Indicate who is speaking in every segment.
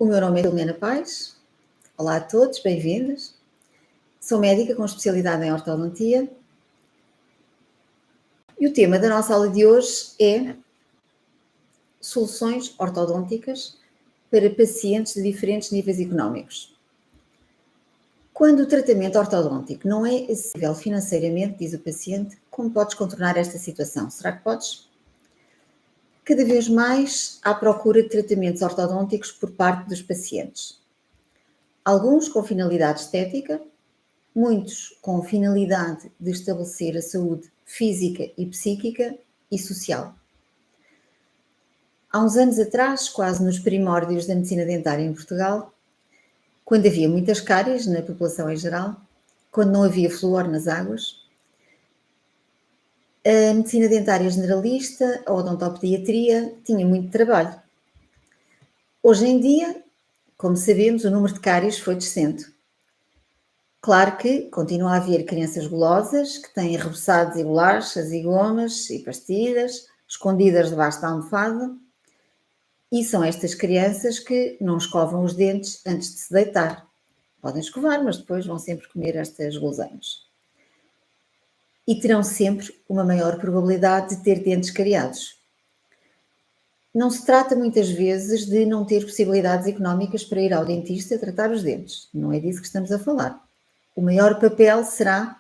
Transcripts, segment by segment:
Speaker 1: O meu nome é Filomena Paes. Olá a todos, bem-vindos. Sou médica com especialidade em ortodontia. E o tema da nossa aula de hoje é soluções ortodônticas para pacientes de diferentes níveis económicos. Quando o tratamento ortodôntico não é acessível financeiramente, diz o paciente, como podes contornar esta situação? Será que podes? Cada vez mais há procura de tratamentos ortodônticos por parte dos pacientes. Alguns com finalidade estética, muitos com finalidade de estabelecer a saúde física e psíquica e social. Há uns anos atrás, quase nos primórdios da medicina dentária em Portugal, quando havia muitas cáries na população em geral, quando não havia flúor nas águas, a medicina dentária generalista, a odontopediatria, tinha muito trabalho. Hoje em dia, como sabemos, o número de cáries foi descendo. Claro que continua a haver crianças golosas que têm reboçados e bolachas e gomas e pastilhas escondidas debaixo da almofada, e são estas crianças que não escovam os dentes antes de se deitar. Podem escovar, mas depois vão sempre comer estas guloseimas. E terão sempre uma maior probabilidade de ter dentes cariados. Não se trata muitas vezes de não ter possibilidades económicas para ir ao dentista tratar os dentes. Não é disso que estamos a falar. O maior papel será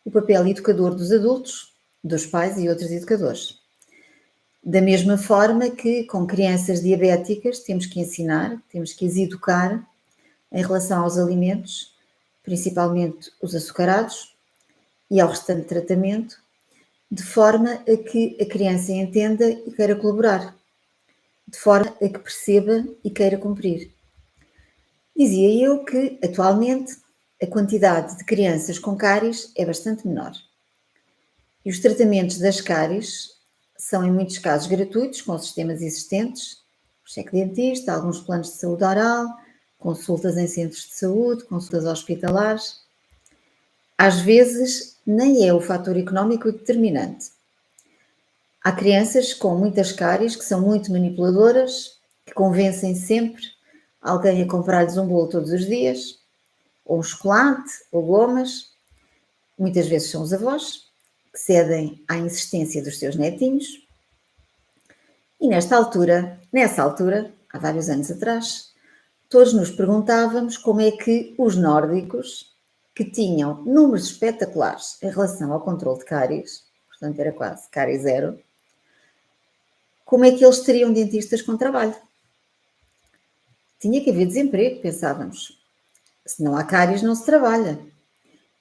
Speaker 1: o papel educador dos adultos, dos pais e outros educadores. Da mesma forma que com crianças diabéticas temos que ensinar, temos que as educar em relação aos alimentos, principalmente os açucarados, e ao restante tratamento, de forma a que a criança entenda e queira colaborar, de forma a que perceba e queira cumprir. Dizia eu que, atualmente, a quantidade de crianças com cáries é bastante menor. E os tratamentos das cáries são, em muitos casos, gratuitos, com sistemas existentes, o cheque dentista, alguns planos de saúde oral, consultas em centros de saúde, consultas hospitalares. Às vezes, nem é o fator económico determinante. Há crianças com muitas cáries que são muito manipuladoras, que convencem sempre alguém a comprar-lhes um bolo todos os dias, ou um chocolate, ou gomas. Muitas vezes são os avós, que cedem à insistência dos seus netinhos. E nessa altura, há vários anos atrás, todos nos perguntávamos como é que os nórdicos, que tinham números espetaculares em relação ao controle de cáries, portanto era quase cárie zero, como é que eles teriam dentistas com trabalho? Tinha que haver desemprego, pensávamos. Se não há cáries, não se trabalha.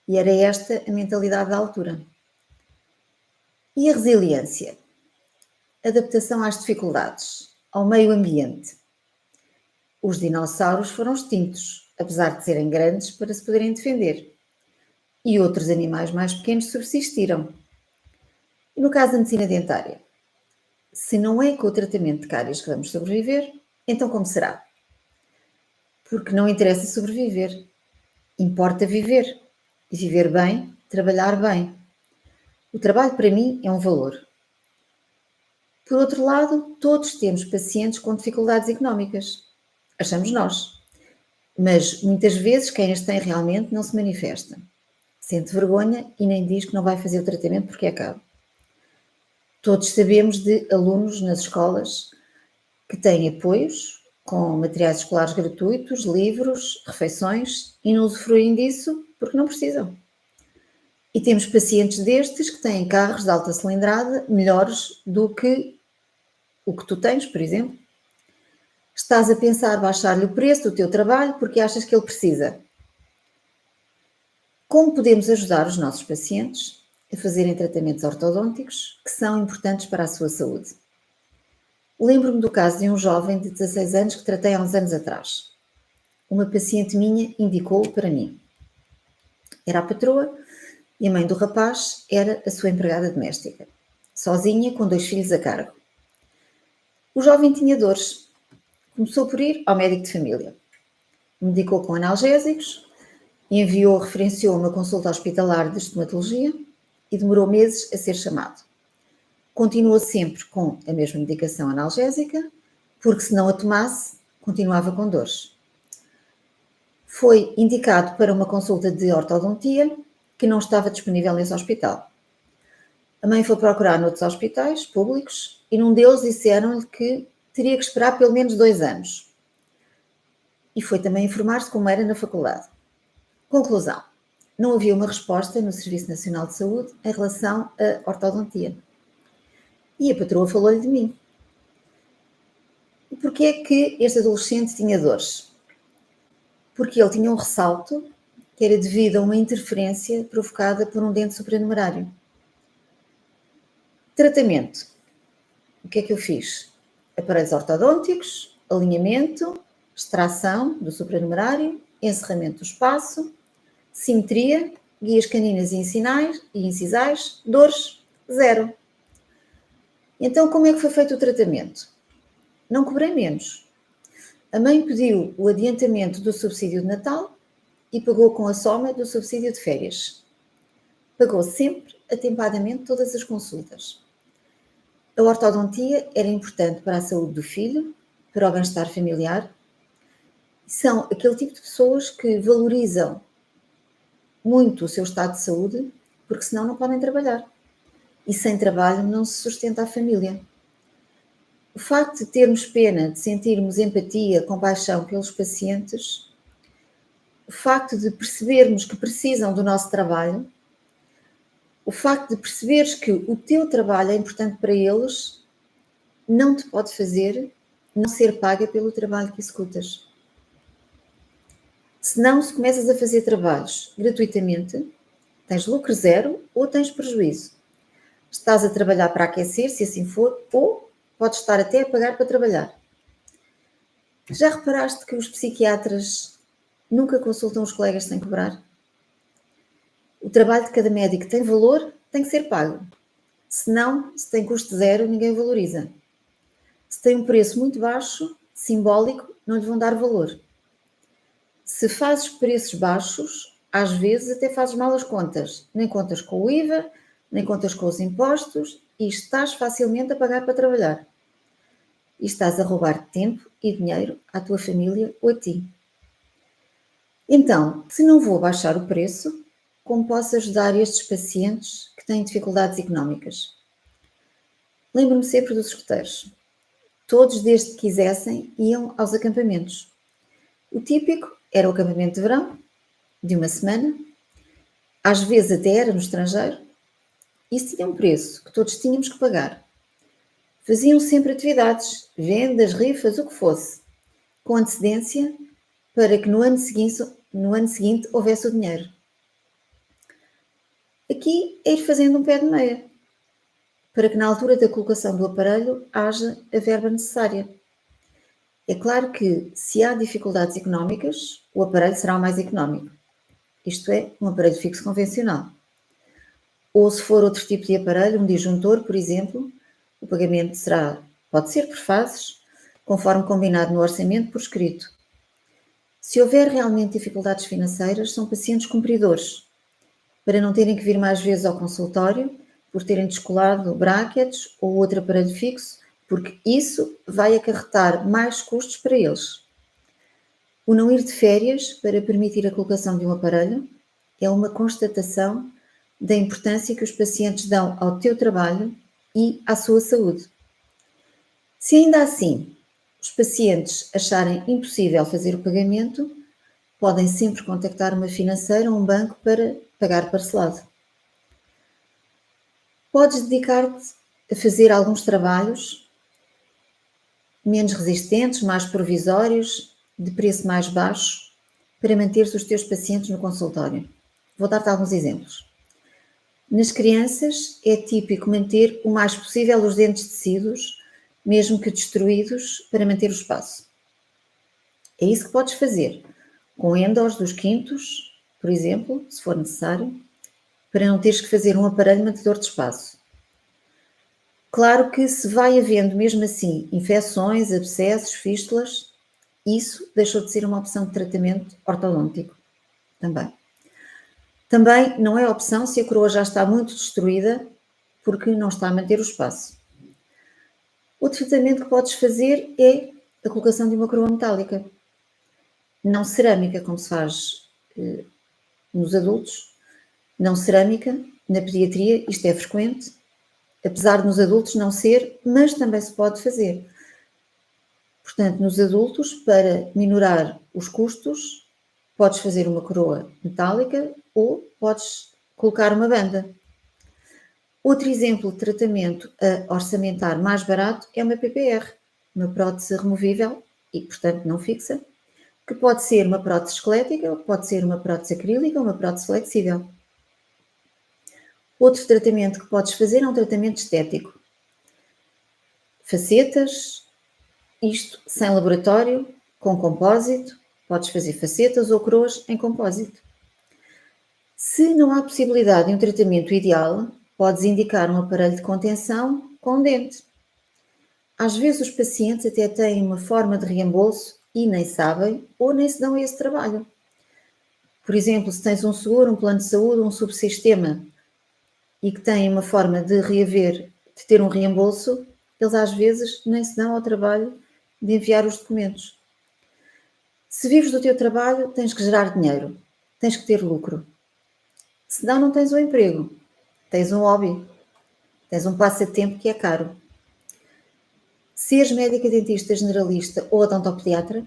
Speaker 1: E era esta a mentalidade da altura. E a resiliência? Adaptação às dificuldades, ao meio ambiente. Os dinossauros foram extintos, apesar de serem grandes para se poderem defender. E outros animais mais pequenos subsistiram. E no caso da medicina dentária? Se não é com o tratamento de cáries que vamos sobreviver, então como será? Porque não interessa sobreviver, importa viver. E viver bem, trabalhar bem. O trabalho para mim é um valor. Por outro lado, todos temos pacientes com dificuldades económicas. Achamos nós. Mas muitas vezes quem as tem realmente não se manifesta. Sente vergonha e nem diz que não vai fazer o tratamento porque é caro. Todos sabemos de alunos nas escolas que têm apoios com materiais escolares gratuitos, livros, refeições e não usufruem disso porque não precisam. E temos pacientes destes que têm carros de alta cilindrada melhores do que o que tu tens, por exemplo. Estás a pensar baixar-lhe o preço do teu trabalho porque achas que ele precisa. Como podemos ajudar os nossos pacientes a fazerem tratamentos ortodônticos que são importantes para a sua saúde? Lembro-me do caso de um jovem de 16 anos que tratei há uns anos atrás. Uma paciente minha indicou-o para mim. Era a patroa e a mãe do rapaz era a sua empregada doméstica, sozinha com 2 filhos a cargo. O jovem tinha dores. Começou por ir ao médico de família. Medicou com analgésicos, referenciou uma consulta hospitalar de estomatologia e demorou meses a ser chamado. Continuou sempre com a mesma medicação analgésica, porque se não a tomasse, continuava com dores. Foi indicado para uma consulta de ortodontia que não estava disponível nesse hospital. A mãe foi procurar noutros hospitais públicos e num deles disseram-lhe que teria que esperar pelo menos 2 anos. E foi também informar-se como era na faculdade. Conclusão: não havia uma resposta no Serviço Nacional de Saúde em relação à ortodontia. E a patroa falou-lhe de mim. E porquê é que este adolescente tinha dores? Porque ele tinha um ressalto que era devido a uma interferência provocada por um dente supranumerário. Tratamento. O que é que eu fiz? Aparelhos ortodônticos, alinhamento, extração do supranumerário, encerramento do espaço, simetria, guias caninas e incisais, dores, zero. Então, como é que foi feito o tratamento? Não cobrei menos. A mãe pediu o adiantamento do subsídio de Natal e pagou com a soma do subsídio de férias. Pagou sempre atempadamente todas as consultas. A ortodontia era importante para a saúde do filho, para o bem-estar familiar. São aquele tipo de pessoas que valorizam muito o seu estado de saúde, porque senão não podem trabalhar. E sem trabalho não se sustenta a família. O facto de termos pena, de sentirmos empatia, compaixão pelos pacientes, o facto de percebermos que precisam do nosso trabalho, o facto de perceberes que o teu trabalho é importante para eles, não te pode fazer não ser paga pelo trabalho que executas. Senão, se começas a fazer trabalhos gratuitamente, tens lucro zero ou tens prejuízo. Estás a trabalhar para aquecer, se assim for, ou podes estar até a pagar para trabalhar. Já reparaste que os psiquiatras nunca consultam os colegas sem cobrar? O trabalho de cada médico tem valor, tem que ser pago. Senão, se tem custo zero, ninguém o valoriza. Se tem um preço muito baixo, simbólico, não lhe vão dar valor. Se fazes preços baixos, às vezes até fazes mal as contas. Nem contas com o IVA, nem contas com os impostos e estás facilmente a pagar para trabalhar. E estás a roubar tempo e dinheiro à tua família ou a ti. Então, se não vou baixar o preço, como posso ajudar estes pacientes que têm dificuldades económicas? Lembro-me sempre dos escuteiros. Todos, desde que quisessem, iam aos acampamentos. O típico era o acampamento de verão, de uma semana, às vezes até era no estrangeiro. Isso tinha um preço que todos tínhamos que pagar. Faziam sempre atividades, vendas, rifas, o que fosse, com antecedência, para que no ano seguinte houvesse o dinheiro. Aqui é ir fazendo um pé de meia, para que na altura da colocação do aparelho haja a verba necessária. É claro que, se há dificuldades económicas, o aparelho será o mais económico. Isto é, um aparelho fixo convencional. Ou se for outro tipo de aparelho, um disjuntor, por exemplo, o pagamento pode ser por fases, conforme combinado no orçamento por escrito. Se houver realmente dificuldades financeiras, são pacientes cumpridores, para não terem que vir mais vezes ao consultório, por terem descolado brackets ou outro aparelho fixo, porque isso vai acarretar mais custos para eles. O não ir de férias para permitir a colocação de um aparelho é uma constatação da importância que os pacientes dão ao teu trabalho e à sua saúde. Se ainda assim os pacientes acharem impossível fazer o pagamento, podem sempre contactar uma financeira ou um banco para pagar parcelado. Podes dedicar-te a fazer alguns trabalhos menos resistentes, mais provisórios, de preço mais baixo, para manter os teus pacientes no consultório. Vou dar-te alguns exemplos. Nas crianças é típico manter o mais possível os dentes tecidos, mesmo que destruídos, para manter o espaço. É isso que podes fazer, com endos dos quintos, por exemplo, se for necessário, para não teres que fazer um aparelho mantedor de espaço. Claro que se vai havendo mesmo assim infecções, abscessos, fístulas, isso deixou de ser uma opção de tratamento ortodôntico também. Também não é opção se a coroa já está muito destruída porque não está a manter o espaço. O tratamento que podes fazer é a colocação de uma coroa metálica. Não cerâmica, como se faz nos adultos, não cerâmica, na pediatria isto é frequente, apesar de nos adultos não ser, mas também se pode fazer. Portanto, nos adultos, para minorar os custos, podes fazer uma coroa metálica ou podes colocar uma banda. Outro exemplo de tratamento a orçamentar mais barato é uma PPR, uma prótese removível e, portanto, não fixa, que pode ser uma prótese esquelética, ou pode ser uma prótese acrílica ou uma prótese flexível. Outro tratamento que podes fazer é um tratamento estético. Facetas, isto sem laboratório, com compósito, podes fazer facetas ou coroas em compósito. Se não há possibilidade de um tratamento ideal, podes indicar um aparelho de contenção com dente. Às vezes os pacientes até têm uma forma de reembolso e nem sabem ou nem se dão a esse trabalho. Por exemplo, se tens um seguro, um plano de saúde, um subsistema e que têm uma forma de reaver, de ter um reembolso, eles às vezes nem se dão ao trabalho de enviar os documentos. Se vives do teu trabalho, tens que gerar dinheiro, tens que ter lucro. Senão não tens um emprego, tens um hobby, tens um passatempo que é caro. Seres médica dentista generalista ou odontopediatra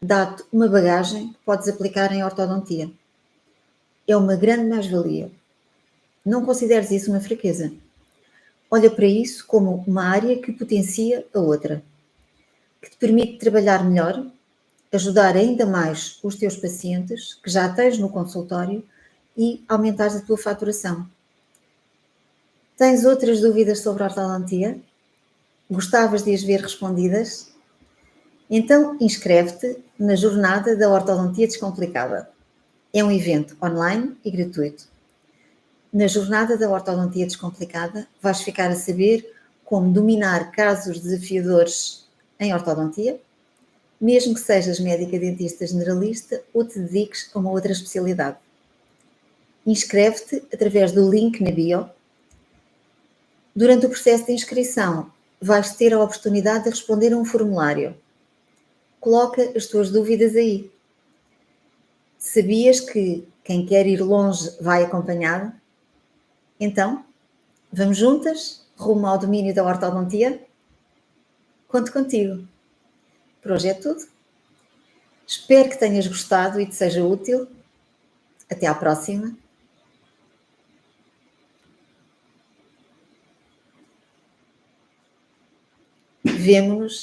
Speaker 1: dá-te uma bagagem que podes aplicar em ortodontia. É uma grande mais-valia. Não consideres isso uma fraqueza. Olha para isso como uma área que potencia a outra, que te permite trabalhar melhor, ajudar ainda mais os teus pacientes que já tens no consultório e aumentares a tua faturação. Tens outras dúvidas sobre a ortodontia? Gostavas de as ver respondidas? Então inscreve-te na Jornada da Ortodontia Descomplicada. É um evento online e gratuito. Na Jornada da Ortodontia Descomplicada vais ficar a saber como dominar casos desafiadores em ortodontia, mesmo que sejas médica dentista generalista ou te dediques a uma outra especialidade. Inscreve-te através do link na bio. Durante o processo de inscrição vais ter a oportunidade de responder a um formulário. Coloca as tuas dúvidas aí. Sabias que quem quer ir longe vai acompanhado? Então, vamos juntas rumo ao domínio da ortodontia? Conto contigo. Por hoje é tudo. Espero que tenhas gostado e te seja útil. Até à próxima. Vemo-nos